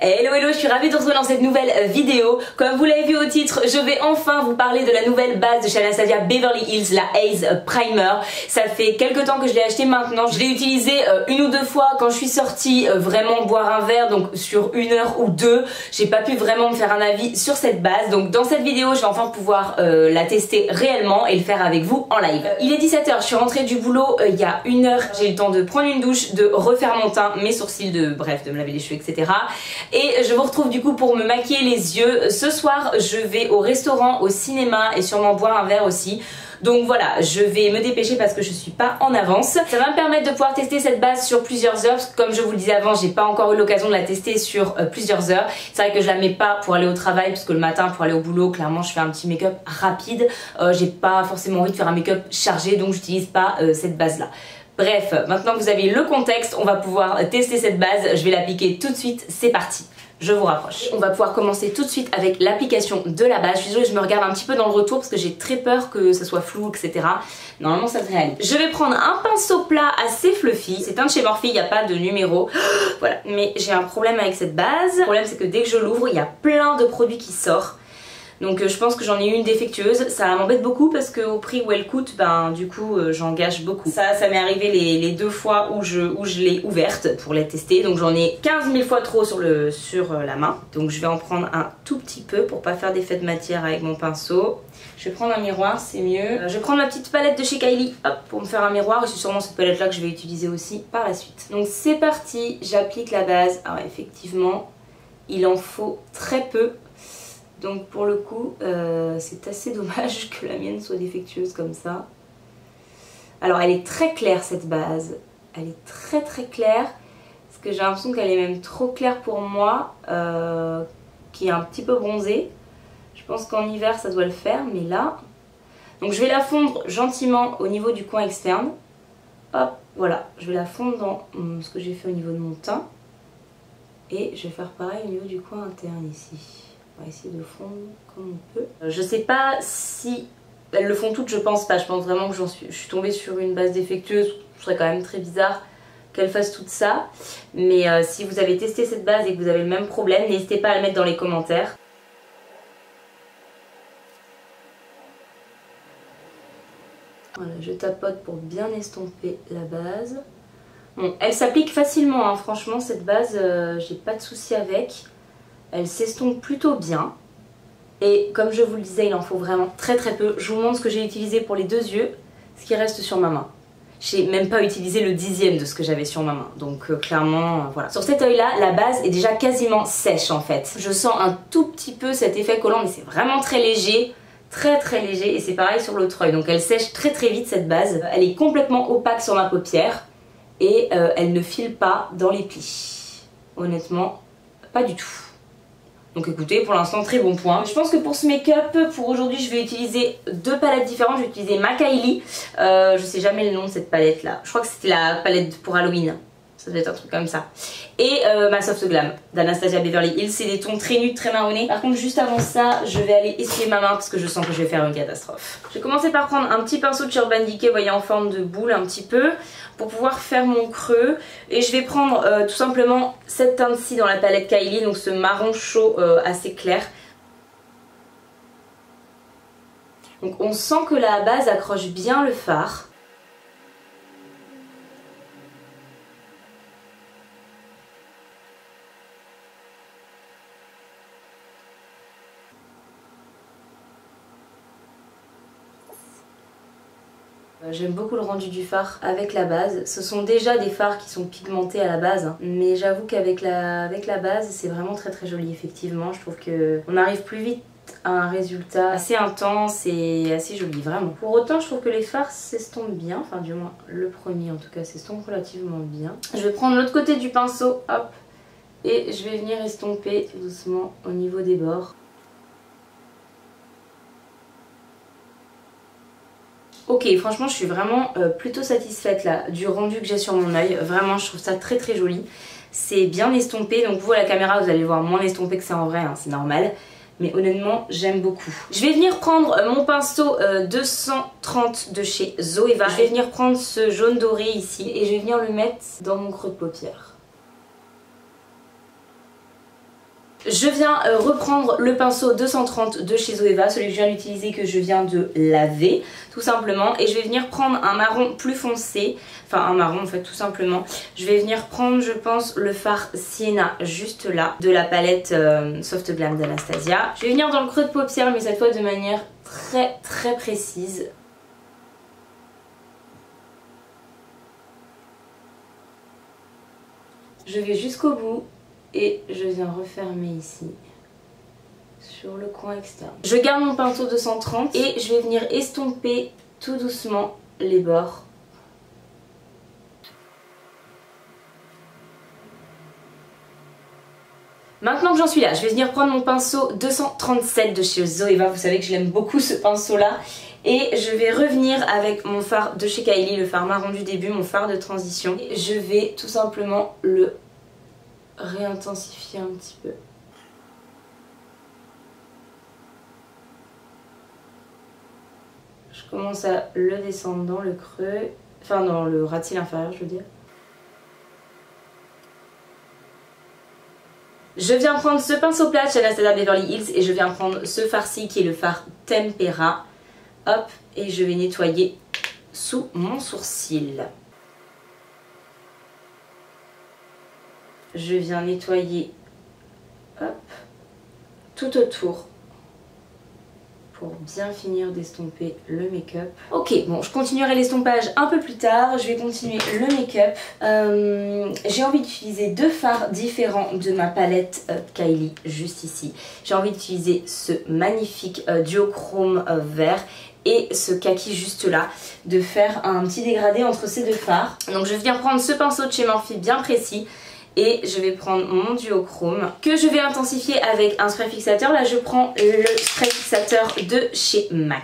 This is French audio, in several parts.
Hello hello, je suis ravie de vous retrouver dans cette nouvelle vidéo. Comme vous l'avez vu au titre, je vais enfin vous parler de la nouvelle base de chez Anastasia Beverly Hills, la Haze Primer. Ça fait quelques temps que je l'ai acheté maintenant. Je l'ai utilisé une ou deux fois quand je suis sortie vraiment boire un verre, donc sur 1 heure ou 2. J'ai pas pu vraiment me faire un avis sur cette base. Donc dans cette vidéo, je vais enfin pouvoir la tester réellement et le faire avec vous en live. Il est 17 h, je suis rentrée du boulot il y a 1 heure. J'ai eu le temps de prendre une douche, de refaire mon teint, mes sourcils, de me laver les cheveux, etc. Et je vous retrouve du coup pour me maquiller les yeux. Ce soir je vais au restaurant, au cinéma et sûrement boire un verre aussi. Donc voilà, je vais me dépêcher parce que je suis pas en avance. Ça va me permettre de pouvoir tester cette base sur plusieurs heures parce que comme je vous le disais avant, j'ai pas encore eu l'occasion de la tester sur plusieurs heures. C'est vrai que je la mets pas pour aller au travail parce que le matin pour aller au boulot, clairement je fais un petit make-up rapide. J'ai pas forcément envie de faire un make-up chargé, donc j'utilise pas cette base là. Bref, maintenant que vous avez le contexte, on va pouvoir tester cette base. Je vais l'appliquer tout de suite, c'est parti. Je vous rapproche. On va pouvoir commencer tout de suite avec l'application de la base. Je suis désolée, je me regarde un petit peu dans le retour parce que j'ai très peur que ça soit flou, etc. Normalement ça devrait aller. Je vais prendre un pinceau plat assez fluffy. C'est un de chez Morphe, il n'y a pas de numéro. Voilà, mais j'ai un problème avec cette base. Le problème c'est que dès que je l'ouvre, il y a plein de produits qui sortent. Donc je pense que j'en ai une défectueuse. Ça m'embête beaucoup parce qu'au prix où elle coûte, ben du coup j'en gâche beaucoup. Ça m'est arrivé les 2 fois où je l'ai ouverte pour la tester. Donc j'en ai 15 000 fois trop sur la main. Donc je vais en prendre un tout petit peu pour pas faire d'effet de matière avec mon pinceau. Je vais prendre un miroir, c'est mieux. Je vais prendre ma petite palette de chez Kylie, hop, pour me faire un miroir. Et c'est sûrement cette palette là que je vais utiliser aussi par la suite. Donc c'est parti, j'applique la base. Alors effectivement, il en faut très peu. Donc pour le coup, c'est assez dommage que la mienne soit défectueuse comme ça. Alors elle est très claire cette base. Elle est très très claire. Parce que j'ai l'impression qu'elle est même trop claire pour moi. Qui est un petit peu bronzée. Je pense qu'en hiver ça doit le faire. Mais là... Donc je vais la fondre gentiment au niveau du coin externe. Hop, voilà. Je vais la fondre dans ce que j'ai fait au niveau de mon teint. Et je vais faire pareil au niveau du coin interne ici. On va essayer de fondre comme on peut. Je sais pas si elles le font toutes, je pense pas. Je pense vraiment que je suis tombée sur une base défectueuse. Ce serait quand même très bizarre qu'elles fassent tout ça. Mais si vous avez testé cette base et que vous avez le même problème, n'hésitez pas à le mettre dans les commentaires. Voilà, je tapote pour bien estomper la base. Bon, elle s'applique facilement, hein. Franchement cette base, j'ai pas de souci avec. Elle s'estompe plutôt bien. Et comme je vous le disais, il en faut vraiment très très peu. Je vous montre ce que j'ai utilisé pour les 2 yeux, ce qui reste sur ma main. J'ai même pas utilisé le 10e de ce que j'avais sur ma main. Donc clairement, voilà. Sur cet œil là, la base est déjà quasiment sèche en fait. Je sens un tout petit peu cet effet collant, mais c'est vraiment très léger. Très très léger. Et c'est pareil sur l'autre œil. Donc elle sèche très très vite cette base. Elle est complètement opaque sur ma paupière. Et elle ne file pas dans les plis. Honnêtement, pas du tout. Donc écoutez, pour l'instant très bon point. Je pense que pour ce make-up, pour aujourd'hui je vais utiliser 2 palettes différentes. Je vais utiliser ma Kylie. Je sais jamais le nom de cette palette là. Je crois que c'était la palette pour Halloween. Ça doit être un truc comme ça. Et ma Soft Glam d'Anastasia Beverly Hills. C'est des tons très nudes, très marronnés. Par contre juste avant ça, je vais aller essuyer ma main parce que je sens que je vais faire une catastrophe. Je vais commencer par prendre un petit pinceau de chez Urban Decay, vous voyez, en forme de boule un petit peu, pour pouvoir faire mon creux. Et je vais prendre tout simplement cette teinte-ci dans la palette Kylie, donc ce marron chaud assez clair. Donc on sent que la base accroche bien le fard. J'aime beaucoup le rendu du fard avec la base. Ce sont déjà des fards qui sont pigmentés à la base, hein. Mais j'avoue qu'avec la base, c'est vraiment très très joli effectivement. Je trouve qu'on arrive plus vite à un résultat assez intense et assez joli, vraiment. Pour autant, je trouve que les fards s'estompent bien, enfin du moins le premier en tout cas s'estompe relativement bien. Je vais prendre l'autre côté du pinceau, hop, et je vais venir estomper doucement au niveau des bords. Ok, franchement je suis vraiment plutôt satisfaite là du rendu que j'ai sur mon œil. Vraiment je trouve ça très très joli. C'est bien estompé, donc vous à la caméra vous allez le voir moins estompé que c'est en vrai, hein, c'est normal. Mais honnêtement j'aime beaucoup. Je vais venir prendre mon pinceau 230 de chez Zoeva. Je vais venir prendre ce jaune doré ici et je vais venir le mettre dans mon creux de paupière. Je viens reprendre le pinceau 230 de chez Zoeva, celui que je viens d'utiliser, que je viens de laver tout simplement, et je vais venir prendre un marron plus foncé, enfin un marron en fait tout simplement. Je vais venir prendre je pense le fard Sienna juste là, de la palette Soft Glam d'Anastasia. Je vais venir dans le creux de paupière mais cette fois de manière très précise. Je vais jusqu'au bout. Et je viens refermer ici, sur le coin externe. Je garde mon pinceau 230 et je vais venir estomper tout doucement les bords. Maintenant que j'en suis là, je vais venir prendre mon pinceau 237 de chez Zoeva. Vous savez que je l'aime beaucoup ce pinceau là. Et je vais revenir avec mon fard de chez Kylie, le fard marron du début, mon fard de transition. Et je vais tout simplement le réintensifier un petit peu. Je commence à le descendre dans le creux, enfin dans le ras de cils inférieur je veux dire. Je viens prendre ce pinceau plat de chez Anastasia Beverly Hills et je viens prendre ce fard-ci qui est le fard Tempera. Hop, et je vais nettoyer sous mon sourcil. Je viens nettoyer hop, tout autour pour bien finir d'estomper le make-up. Ok, bon, je continuerai l'estompage un peu plus tard. Je vais continuer le make-up. J'ai envie d'utiliser deux fards différents de ma palette Kylie, juste ici. J'ai envie d'utiliser ce magnifique duochrome vert et ce kaki juste là, de faire un petit dégradé entre ces deux fards. Donc je viens prendre ce pinceau de chez Morphe bien précis. Et je vais prendre mon duochrome que je vais intensifier avec un spray fixateur. Là je prends le spray fixateur de chez MAC.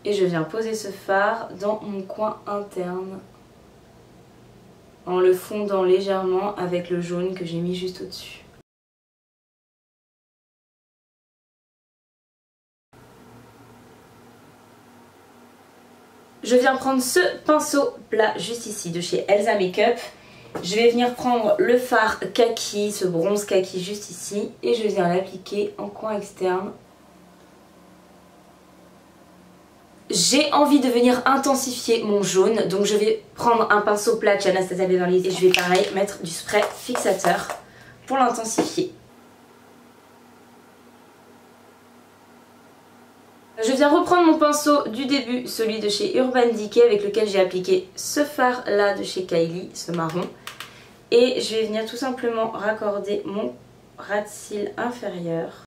Et je viens poser ce fard dans mon coin interne. En le fondant légèrement avec le jaune que j'ai mis juste au-dessus. Je viens prendre ce pinceau plat juste ici de chez Elsa Makeup. Je vais venir prendre le fard kaki, ce bronze kaki juste ici. Et je viens l'appliquer en coin externe. J'ai envie de venir intensifier mon jaune. Donc je vais prendre un pinceau plat de chez Anastasia Beverly Hills. Et je vais pareil mettre du spray fixateur pour l'intensifier. Je viens reprendre mon pinceau du début, celui de chez Urban Decay avec lequel j'ai appliqué ce fard là de chez Kylie, ce marron. Et je vais venir tout simplement raccorder mon ras de cils inférieur.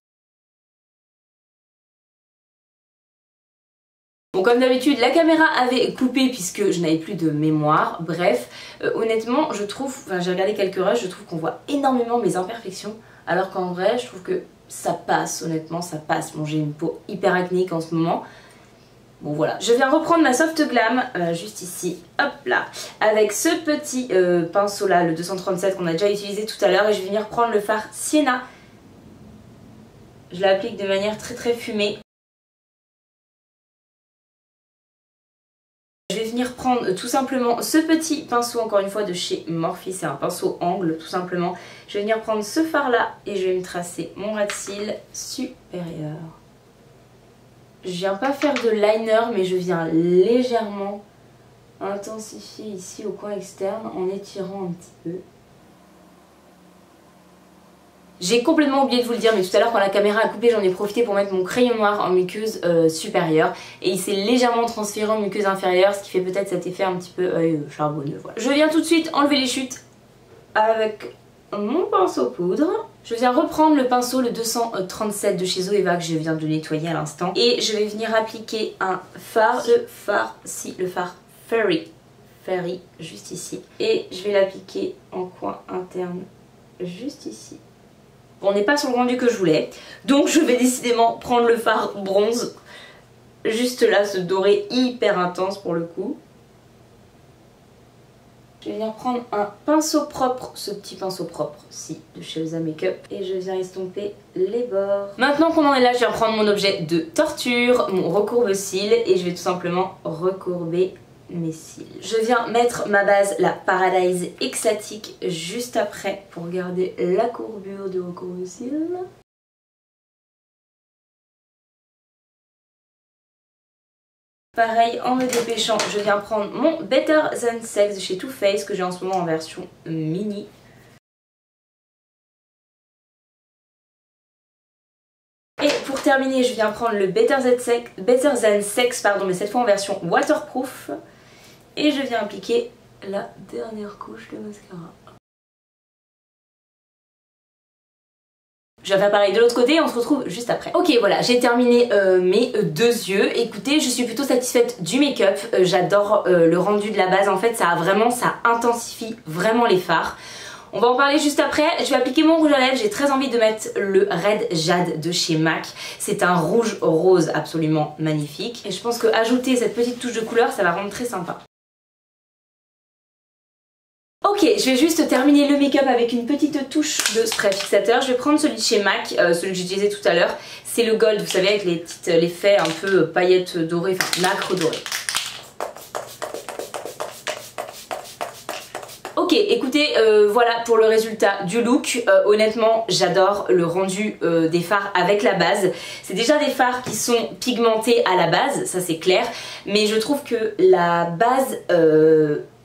Bon, comme d'habitude, la caméra avait coupé puisque je n'avais plus de mémoire. Bref, honnêtement, je trouve, enfin j'ai regardé quelques rushs, je trouve qu'on voit énormément mes imperfections. Alors qu'en vrai, je trouve que ça passe, honnêtement, ça passe. Bon, j'ai une peau hyper acnéique en ce moment. Bon, voilà. Je viens reprendre ma Soft Glam, juste ici, hop là, avec ce petit pinceau là, le 237 qu'on a déjà utilisé tout à l'heure. Et je vais venir prendre le fard Sienna. Je l'applique de manière très fumée. Je vais venir prendre tout simplement ce petit pinceau encore une fois de chez Morphe, c'est un pinceau angle tout simplement. Je vais venir prendre ce fard là et je vais me tracer mon ras de cils supérieur. Je viens pas faire de liner mais je viens légèrement intensifier ici au coin externe en étirant un petit peu. J'ai complètement oublié de vous le dire, mais tout à l'heure quand la caméra a coupé, j'en ai profité pour mettre mon crayon noir en muqueuse supérieure. Et il s'est légèrement transféré en muqueuse inférieure, ce qui fait peut-être cet effet un petit peu charbonneux. Voilà. Je viens tout de suite enlever les chutes avec mon pinceau poudre. Je viens reprendre le pinceau, le 237 de chez Zoeva que je viens de nettoyer à l'instant. Et je vais venir appliquer un fard, le fard Fairy, juste ici. Et je vais l'appliquer en coin interne, juste ici. On n'est pas sur le rendu que je voulais, donc je vais décidément prendre le fard bronze, juste là, ce doré hyper intense pour le coup. Je vais venir prendre un pinceau propre, ce petit pinceau propre-ci de chez Elsa Makeup, et je viens estomper les bords. Maintenant qu'on en est là, je viens prendre mon objet de torture, mon recourbe-cils, et je vais tout simplement recourber mes cils. Je viens mettre ma base, la Paradise Extatic, juste après pour garder la courbure du recours de cils. Pareil, en me dépêchant, je viens prendre mon Better Than Sex de chez Too Faced que j'ai en ce moment en version mini. Et pour terminer, je viens prendre le Better Than Sex, pardon, mais cette fois en version waterproof. Et je viens appliquer la dernière couche de mascara. Je vais faire pareil de l'autre côté et on se retrouve juste après. Ok, voilà, j'ai terminé mes deux yeux. Écoutez, je suis plutôt satisfaite du make-up. J'adore le rendu de la base. En fait, ça intensifie vraiment les fards. On va en parler juste après. Je vais appliquer mon rouge à lèvres. J'ai très envie de mettre le Red Jade de chez MAC. C'est un rouge rose absolument magnifique. Et je pense qu'ajouter cette petite touche de couleur, ça va rendre très sympa. Ok, je vais juste terminer le make-up avec une petite touche de spray fixateur. Je vais prendre celui de chez MAC, celui que j'utilisais tout à l'heure. C'est le Gold, vous savez, avec l'effet un peu paillettes dorées, enfin nacre dorée. Ok, écoutez, voilà pour le résultat du look. Honnêtement, j'adore le rendu des fards avec la base. C'est déjà des fards qui sont pigmentés à la base, ça c'est clair. Mais je trouve que la base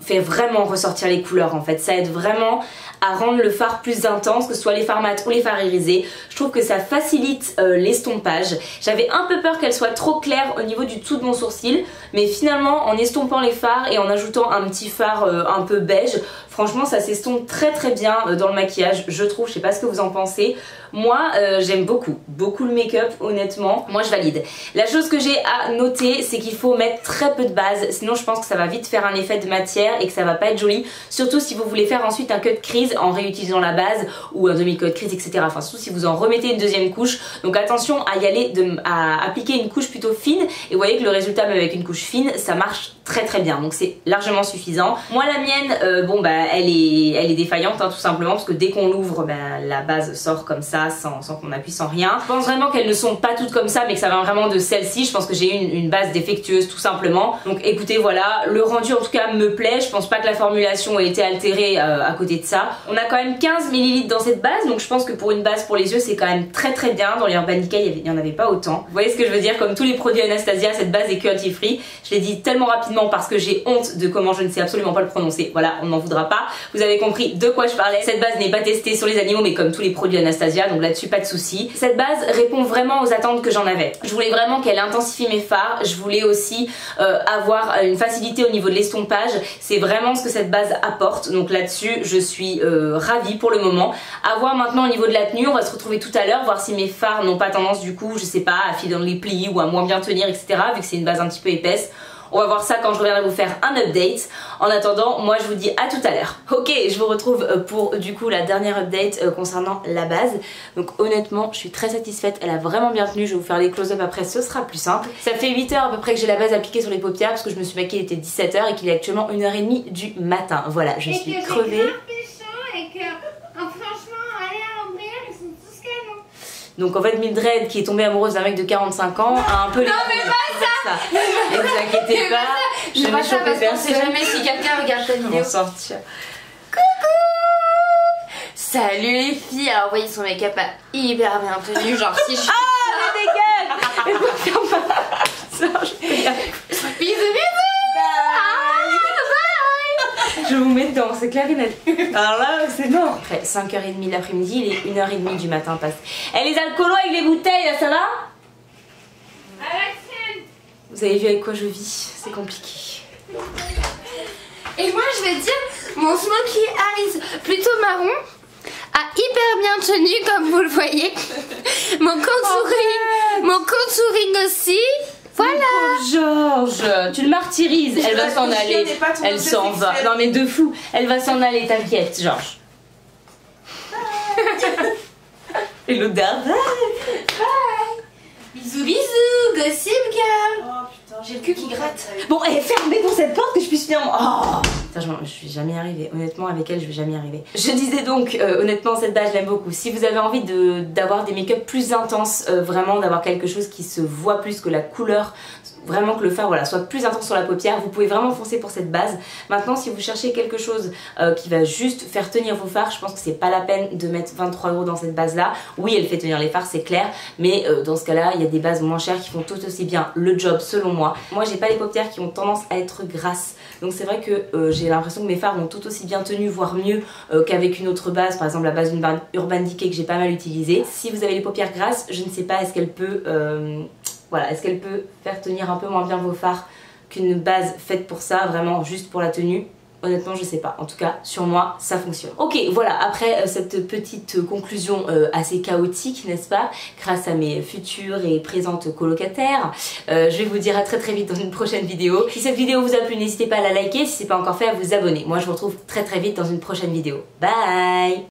fait vraiment ressortir les couleurs en fait. Ça aide vraiment à rendre le fard plus intense, que ce soit les fards mat ou les fards irisés. Je trouve que ça facilite l'estompage. J'avais un peu peur qu'elle soit trop claire au niveau du dessous de mon sourcil, mais finalement en estompant les fards et en ajoutant un petit fard un peu beige, franchement ça s'estompe très très bien dans le maquillage, je trouve. Je sais pas ce que vous en pensez. Moi j'aime beaucoup le make-up, honnêtement. Moi je valide. La chose que j'ai à noter, c'est qu'il faut mettre très peu de base, sinon je pense que ça va vite faire un effet de matière et que ça va pas être joli. Surtout si vous voulez faire ensuite un cut crease en réutilisant la base ou un demi-cut crease, etc. Enfin surtout si vous en remettez une deuxième couche. Donc attention à y aller, à appliquer une couche plutôt fine. Et vous voyez que le résultat même avec une couche fine, ça marche très très bien. Donc c'est largement suffisant. Moi la mienne, bon bah elle est défaillante hein, tout simplement parce que dès qu'on l'ouvre, bah, la base sort comme ça sans qu'on appuie, sans rien. Je pense vraiment qu'elles ne sont pas toutes comme ça mais que ça vient vraiment de celle-ci. Je pense que j'ai une base défectueuse tout simplement. Donc écoutez voilà, le rendu en tout cas me plaît. Je pense pas que la formulation ait été altérée à côté de ça. On a quand même 15 ml dans cette base, donc je pense que pour une base pour les yeux c'est quand même très très bien. Dans les Urban Decay il n'y en avait pas autant. Vous voyez ce que je veux dire, comme tous les produits Anastasia, cette base est cruelty free. Je l'ai dit tellement rapidement parce que j'ai honte de comment je ne sais absolument pas le prononcer. Voilà, on n'en voudra pas. Vous avez compris de quoi je parlais. Cette base n'est pas testée sur les animaux mais comme tous les produits Anastasia, donc là-dessus pas de souci. Cette base répond vraiment aux attentes que j'en avais. Je voulais vraiment qu'elle intensifie mes fards. Je voulais aussi avoir une facilité au niveau de l'estompage. C'est vraiment ce que cette base apporte. Donc là-dessus je suis ravie pour le moment. À voir maintenant au niveau de la tenue, on va se retrouver tout à l'heure, voir si mes fards n'ont pas tendance du coup, je sais pas, à filer dans les plis ou à moins bien tenir, etc. vu que c'est une base un petit peu épaisse. On va voir ça quand je reviendrai vous faire un update. En attendant, moi je vous dis à tout à l'heure. Ok, je vous retrouve pour du coup la dernière update concernant la base. Donc honnêtement, je suis très satisfaite. Elle a vraiment bien tenu. Je vais vous faire les close-up après, ce sera plus simple. Ça fait 8 h à peu près que j'ai la base appliquée sur les paupières parce que je me suis maquillée, il était 17 h et qu'il est actuellement 1 h 30 du matin. Voilà, je suis crevée. Donc en fait Mildred qui est tombée amoureuse d'un mec de 45 ans a un peu les... Non mais pas ça. Ne vous inquiétez pas, je vais pas ça parce qu'on sait jamais si quelqu'un regarde ta vidéo. Sortir. Coucou. Salut les filles. Alors vous voyez son make-up a hyper bien tenu. Genre si je... Ah mais dégage. Bisous bisous. Je vous mets dedans, c'est clair et net. Alors là, c'est mort. Après 5h30 de l'après-midi, il est 1h30 du matin passe. Eh les alcoolos avec les bouteilles, là, ça va? Vous avez vu avec quoi je vis, c'est compliqué. Et moi, je vais dire, mon smokey eyes plutôt marron a hyper bien tenu, comme vous le voyez. Mon contouring aussi. Voilà. Georges, tu le martyrises, elle va s'en aller, elle s'en va. Non mais de fou, elle va s'en aller, t'inquiète, Georges. Et l'odeur. Bisous bisous, Gossip Girl. Oh putain, j'ai le cul qui gratte. Bon, fermez pour cette porte que je puisse finir. Oh. Ça, je vais jamais y arriver. Honnêtement, avec elle, je vais jamais y arriver. Je disais donc, honnêtement, cette base, je l'aime beaucoup. Si vous avez envie d'avoir des make-up plus intenses, vraiment d'avoir quelque chose qui se voit plus, que la couleur, vraiment que le fard voilà, soit plus intense sur la paupière, vous pouvez vraiment foncer pour cette base. Maintenant, si vous cherchez quelque chose qui va juste faire tenir vos fards, je pense que c'est pas la peine de mettre 23 € dans cette base là. Oui, elle fait tenir les fards, c'est clair, mais dans ce cas là, il y a des bases moins chères qui font tout aussi bien le job selon moi. Moi, j'ai pas les paupières qui ont tendance à être grasses, donc c'est vrai que j'ai l'impression que mes fards ont tout aussi bien tenu, voire mieux qu'avec une autre base, par exemple la base d'une Urban Decay que j'ai pas mal utilisée. Si vous avez les paupières grasses, je ne sais pas, est-ce qu'elle peut voilà, est-ce qu'elle peut faire tenir un peu moins bien vos fards qu'une base faite pour ça, vraiment juste pour la tenue? Honnêtement, je sais pas. En tout cas, sur moi, ça fonctionne. Ok, voilà, après cette petite conclusion assez chaotique, n'est-ce pas, grâce à mes futures et présentes colocataires, je vais vous dire à très vite dans une prochaine vidéo. Si cette vidéo vous a plu, n'hésitez pas à la liker. Si c'est pas encore fait, à vous abonner. Moi, je vous retrouve très vite dans une prochaine vidéo. Bye!